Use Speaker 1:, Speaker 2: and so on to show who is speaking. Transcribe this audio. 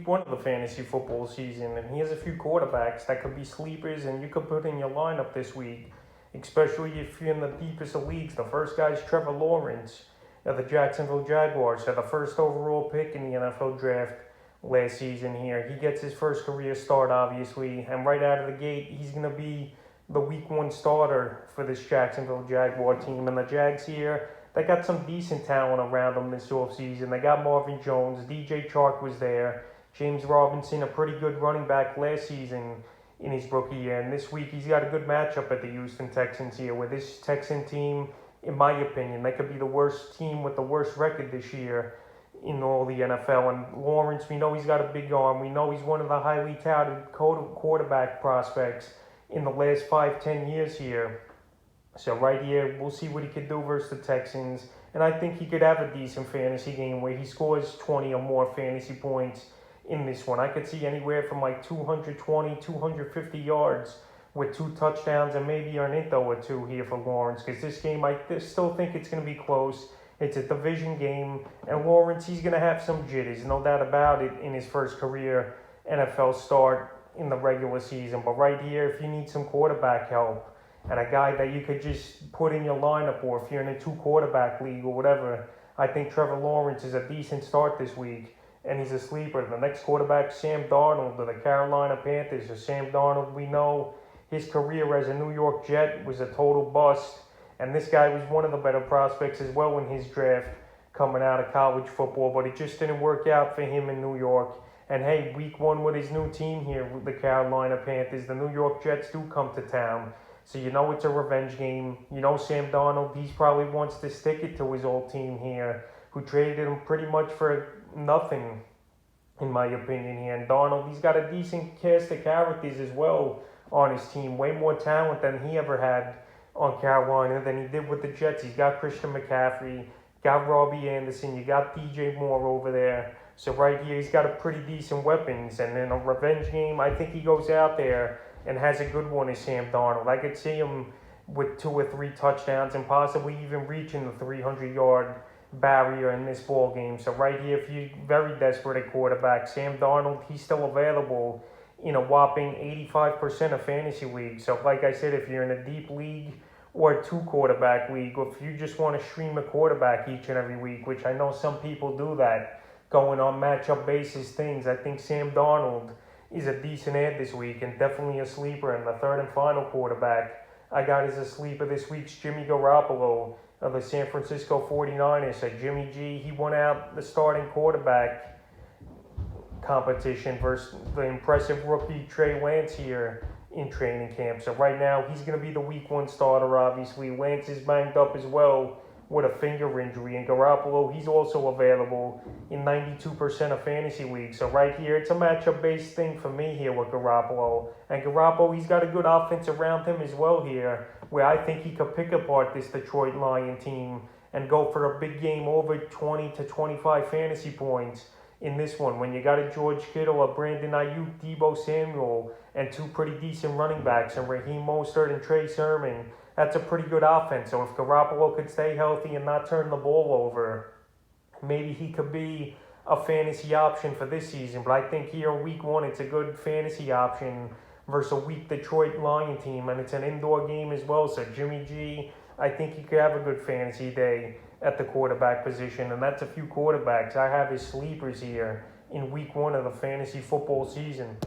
Speaker 1: one of the fantasy football season, and he has a few quarterbacks that could be sleepers and you could put in your lineup this week, especially if you're in the deepest of leagues. The first guy is Trevor Lawrence of the Jacksonville Jaguars, had the first overall pick in the NFL draft last season here. He gets his first career start, obviously, and right out of the gate, he's going to be the week one starter for this Jacksonville Jaguar team. And the Jags here, they got some decent talent around them this offseason. They got Marvin Jones, DJ Chark was there, James Robinson, a pretty good running back last season in his rookie year. And this week, he's got a good matchup at the Houston Texans here, where this Texan team, in my opinion, they could be the worst team with the worst record this year in all the NFL. And Lawrence, we know he's got a big arm. We know he's one of the highly touted quarterback prospects in the last 5-10 years here. So right here, we'll see what he could do versus the Texans. And I think he could have a decent fantasy game where he scores 20 or more fantasy points in this one. I could see anywhere from like 220, 250 yards with 2 touchdowns and maybe an intho or 2 here for Lawrence. Because this game, I still think it's going to be close. It's a division game. And Lawrence, he's going to have some jitters, no doubt about it, in his first career NFL start in the regular season. But right here, if you need some quarterback help and a guy that you could just put in your lineup, or if you're in a 2-quarterback league or whatever, I think Trevor Lawrence is a decent start this week, and he's a sleeper. The next quarterback, Sam Darnold of the Carolina Panthers. So Sam Darnold, we know his career as a New York Jet was a total bust, and this guy was one of the better prospects as well in his draft coming out of college football, but it just didn't work out for him in New York. And hey, week one with his new team here, with the Carolina Panthers, the New York Jets do come to town. So you know it's a revenge game. You know Sam Darnold, he probably wants to stick it to his old team here, who traded him pretty much for nothing, in my opinion here. And Darnold, he's got a decent cast of characters as well on his team. Way more talent than he ever had on Carolina than he did with the Jets. He's got Christian McCaffrey, got Robbie Anderson, you got DJ Moore over there. So right here, he's got a pretty decent weapons. And in a revenge game, I think he goes out there and has a good one as Sam Darnold. I could see him with 2 or 3 touchdowns and possibly even reaching the 300-yard barrier in this ball game. So right here, if you're very desperate at quarterback, Sam Darnold, he's still available in a whopping 85% of fantasy leagues. So like I said, if you're in a deep league or a 2-quarterback league, or if you just want to stream a quarterback each and every week, which I know some people do that, going on matchup basis things, I think Sam Darnold is a decent ad this week and definitely a sleeper. And the third and final quarterback I got as a sleeper this week's Jimmy Garoppolo of the San Francisco 49ers. So Jimmy G, he won out the starting quarterback competition versus the impressive rookie Trey Lance here in training camp. So right now, he's going to be the week 1 starter, obviously. Lance is banged up as well with a finger injury. And Garoppolo, he's also available in 92% of fantasy leagues. So right here, it's a matchup-based thing for me here with Garoppolo. And Garoppolo, he's got a good offense around him as well here, where I think he could pick apart this Detroit Lion team and go for a big game over 20 to 25 fantasy points in this one. When you got a George Kittle, a Brandon Ayuk, Deebo Samuel, and 2 pretty decent running backs, and Raheem Mostert and Trey Sermon, that's a pretty good offense. So if Garoppolo could stay healthy and not turn the ball over, maybe he could be a fantasy option for this season. But I think here in week 1, it's a good fantasy option versus a weak Detroit Lion team. And it's an indoor game as well. So Jimmy G, I think he could have a good fantasy day at the quarterback position. And that's a few quarterbacks I have as sleepers here in week 1 of the fantasy football season.